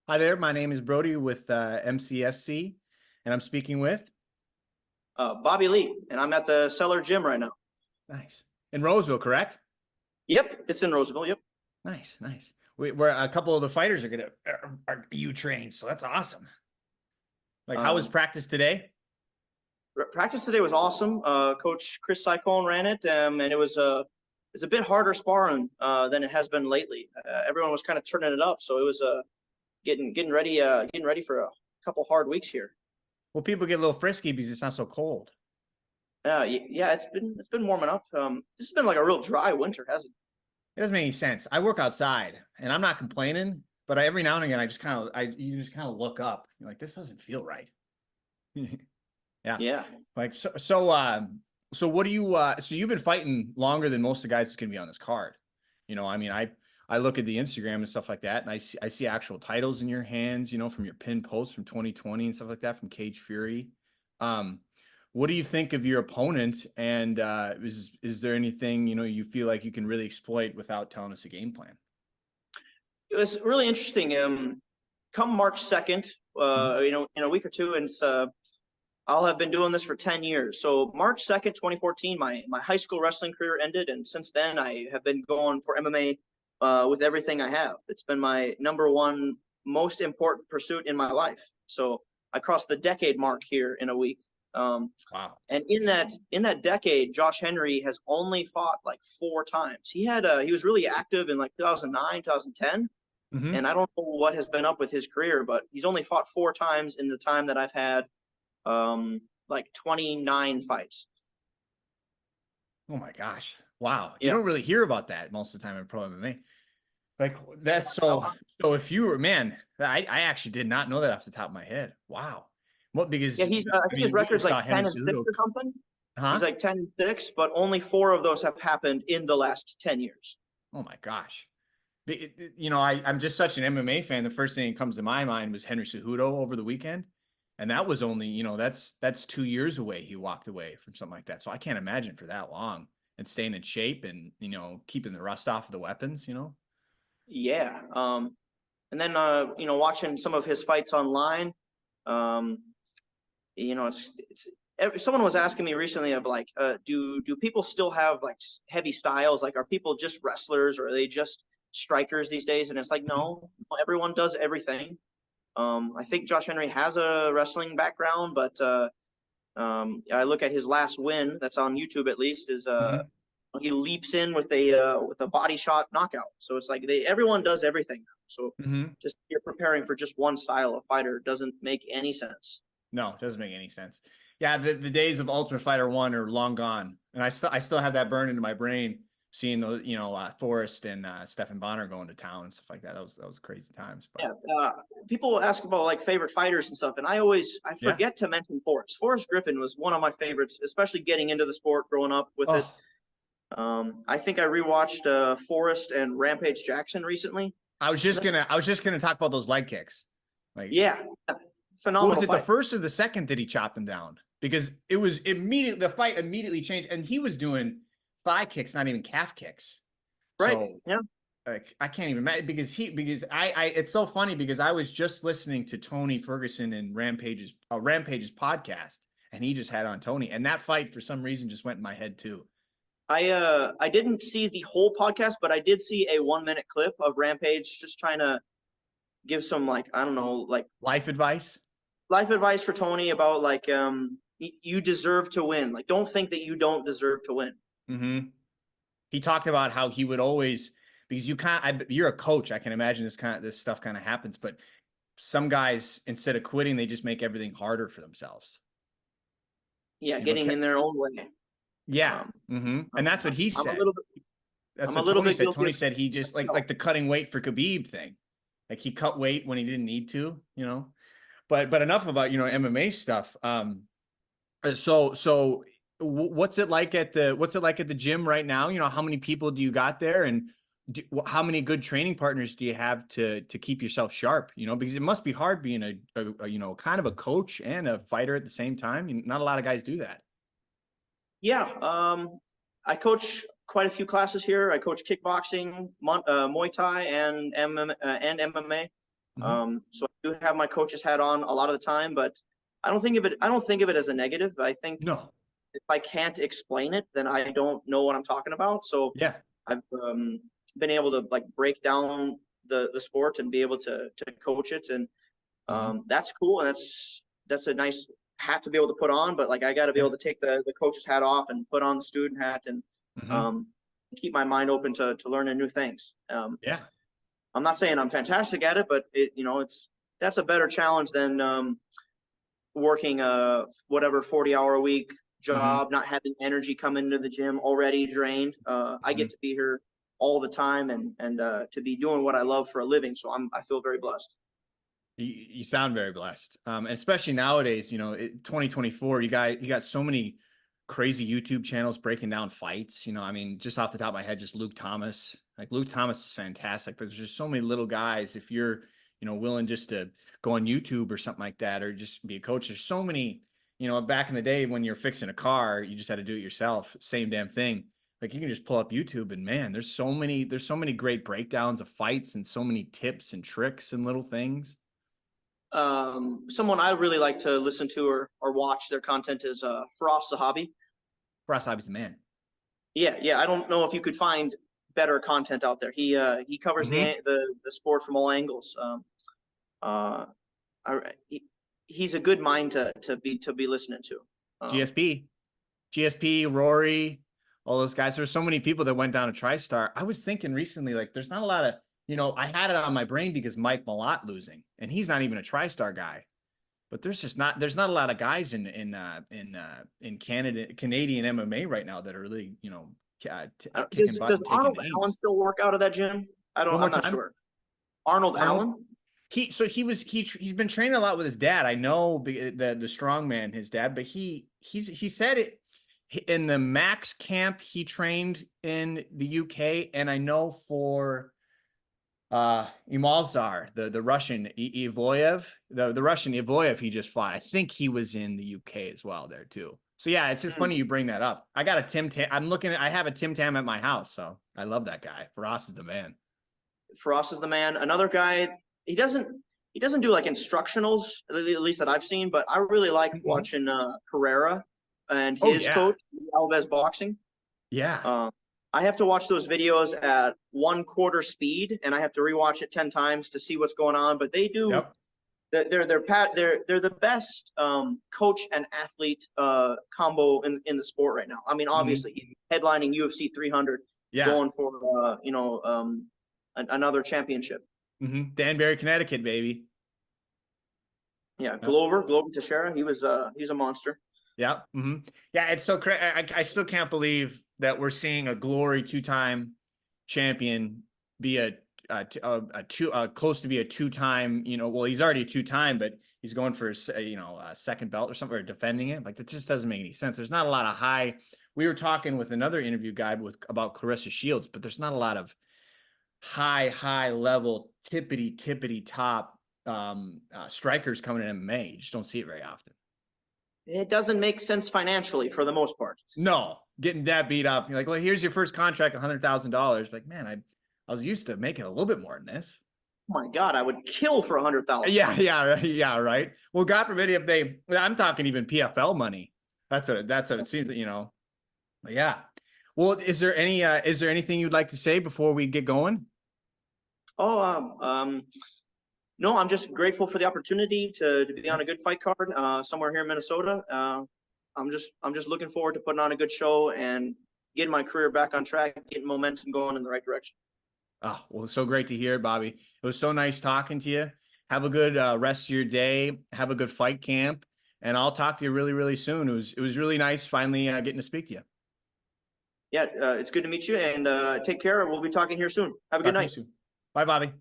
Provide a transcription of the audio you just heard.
Hi there. My name is Brody with MCFC, and I'm speaking with. Bobby Lee, and I'm at the Cellar Gym right now. Nice. In Roseville, correct? Yep, it's in Roseville. Yep. Nice, nice. Where a couple of the fighters are you trained, so that's awesome. Like, how was Um, practice today? Practice today was awesome. Coach Chris Cyclone ran it, and it's a bit harder sparring than it has been lately. Everyone was kind of turning it up, so it was getting ready for a couple hard weeks here. Well, people get a little frisky because it's not so cold. Yeah, it's been warming up. This has been like a real dry winter, hasn't It doesn't make any sense. I work outside, and I'm not complaining, but every now and again, you just kind of look up. You're like, this doesn't feel right. it? Yeah. Yeah. Like so what do you so you've been fighting longer than most of the guys that's gonna be on this card. I mean, I look at the Instagram and stuff like that, and I see actual titles in your hands, from your pin posts from 2020 and stuff like that from Cage Fury. Um, what do you think of your opponent? And is there anything, you feel like you can really exploit without telling us a game plan? It was really interesting. Come March 2nd, Mhm. in a week or two, and I'll have been doing this for 10 years. So March 2nd, 2014, my high school wrestling career ended. And since then, I have been going for MMA with everything I have. It's been my number one most important pursuit in my life. So I crossed the decade mark here in a week. Um, Wow. and in that decade, Josh Henry has only fought like 4 times. He was really active in like 2009, 2010. Hmm. And I don't know what has been up with his career, but he's only fought 4 times in the time that I've had like 29 fights. Oh my gosh. Wow. You Yeah. don't really hear about that most of the time in pro MMA. Like Yeah. that's so if you were man, I actually did not know that off the top of my head. Wow. Well, Yeah, because I I think his mean, we record's just like saw Henry 10-6 Cejudo. or something. He's Huh? like 10-6, but only 4 of those have happened in the last 10 years. Oh my gosh. I'm just such an MMA fan. The first thing that comes to my mind was Henry Cejudo over the weekend. And that was only, that's 2 years away. He walked away from something like that. So I can't imagine for that long and staying in shape and, keeping the rust off of the weapons. Yeah. And then watching some of his fights online, um, someone was asking me recently of like, do people still have like heavy styles? Like, are people just wrestlers or are they just strikers these days? And it's like, no, everyone does everything. I think Josh Henry has a wrestling background, but I look at his last win that's on YouTube at least is Mhm. he leaps in with a body shot knockout. So it's like everyone does everything now. So Mhm. just you're preparing for just one style of fighter doesn't make any sense. No, it doesn't make any sense. Yeah, the days of Ultimate Fighter 1 are long gone. And I still have that burned into my brain seeing those, Forrest and Stephan Bonner going to town and stuff like that. That was crazy times. But Yeah, people ask about like favorite fighters and stuff, and I yeah. forget to mention Forrest. Forrest Griffin was one of my favorites, especially getting into the sport, growing up with it. Oh, I think I rewatched Forrest and Rampage Jackson recently. And that's I was just gonna talk about those leg kicks. Like, Yeah, what was phenomenal it, the fight. first or the second that he chopped him down? Because it was immediate the fight immediately changed, and he was doing thigh kicks, not even calf kicks. Right. So Yeah. like I can't even imagine because I it's so funny because I was just listening to Tony Ferguson and Rampage's podcast, and he just had on Tony, and that fight for some reason just went in my head too. I didn't see the whole podcast, but I did see a 1 minute clip of Rampage just trying to give some like I don't know like Life advice. life advice for Tony about like you deserve to win. Like don't think that you don't deserve to win. Mm-hmm. He talked about how he would always because you're a coach. I can imagine this stuff kind of happens, but some guys instead of quitting, they just make everything harder for themselves. Yeah, You know, getting in their own way. yeah. Um, Mm-hmm. And that's what he I'm a said. little bit That's I'm a what little Tony bit said. guilty Tony of said he just like myself. the cutting weight for Khabib thing. Like he cut weight when he didn't need to. But enough about, MMA stuff. So what's it like at the gym right now? How many people do you got there and how many good training partners do you have to keep yourself sharp? Because it must be hard being kind of a coach and a fighter at the same time. Not a lot of guys do that. Yeah, I coach quite a few classes here. I coach kickboxing, Muay Thai, and MMA. So I do have my coach's hat on a lot of the time, but I don't think of it as a negative. I think No. if I can't explain it, then I don't know what I'm talking about. So Yeah. I've been able to like break down the sport and be able to coach it, and that's cool, and that's a nice hat to be able to put on. But like I got to be Yeah. able to take the coach's hat off and put on the student hat, and keep my mind open to learning new things. Yeah. I'm not saying I'm fantastic at it, but that's a better challenge than working a whatever 40-hour a week job, not having energy come into the gym already drained. I get to be here all the time and to be doing what I love for a living. So I feel very blessed. You sound very blessed. And especially nowadays, 2024, you got so many crazy YouTube channels breaking down fights. I mean, just off the top of my head, just Luke Thomas. Like Luke Thomas is fantastic. There's just so many little guys. If you're, willing just to go on YouTube or something like that, or just be a coach, there's so many, back in the day when you're fixing a car, you just had to do it yourself. Same damn thing. Like you can just pull up YouTube and man, there's so many great breakdowns of fights and so many tips and tricks and little things. Someone I really like to listen to or watch their content is Firas Zahabi. Firas Zahabi's the man. Yeah. I don't know if you could find better content out there. He covers the sport from all angles. He's a good mind to be listening to. GSP, Rory, all those guys. There's so many people that went down to TriStar. I was thinking recently, like, there's not a lot of, I had it on my brain because Mike Malott losing, and he's not even a TriStar guy. But there's not a lot of guys in Canadian MMA right now that are really, kicking butt and taking Arnold names. Allen still work out of that gym? I'm not sure. Arnold Allen? He's been training a lot with his dad. I know the strongman, his dad, but he said it in the Max camp he trained in the UK, and I know for Imalzar, the Russian Ivoyev, the Russian Ivoyev he just fought. I think he was in the UK as well there too. So yeah, it's just funny you bring that up. I got a Tim Tam. I have a Tim Tam at my house, so I love that guy. Firas is the man. Firas is the man. Another guy, he doesn't do like instructionals, at least that I've seen, but I really like watching Pereira and his coach, Alves Boxing. Yeah. I have to watch those videos at 1/4 speed, and I have to rewatch it 10 times to see what's going on. But they do. Yep. They're the best coach and athlete combo in the sport right now. I mean, obviously, he's headlining UFC 300, going for another championship. Danbury, Connecticut, baby. Yeah, Glover Teixeira. He's a monster. Yeah. Yeah, it's so crazy. I still can't believe that we're seeing a Glory 2-time champion be close to be a 2-time, well, he's already a 2-time, but he's going for a second belt or something, or defending it. Like, that just doesn't make any sense. There's not a lot of we were talking with another interview guy about Clarissa Shields, but there's not a lot of high level tippity top strikers coming in MMA. You just don't see it very often. It doesn't make sense financially for the most part. No, getting that beat up. You're like, well, here's your first contract, $100,000. Like, man, I was used to making a little bit more than this. Oh my God, I would kill for $100,000. Yeah, right. Well, God forbid if I'm talking even PFL money. That's what it seems that, But yeah. Well, is there anything you'd like to say before we get going? No, I'm just grateful for the opportunity to be on a good fight card somewhere here in Minnesota. I'm just looking forward to putting on a good show and getting my career back on track, getting momentum going in the right direction. Oh, well, so great to hear, Bobby. It was so nice talking to you. Have a good rest of your day. Have a good fight camp, and I'll talk to you really, really soon. It was really nice finally getting to speak to you. Yeah, it's good to meet you, and take care. We'll be talking here soon. Have a good night. Bye, Bobby.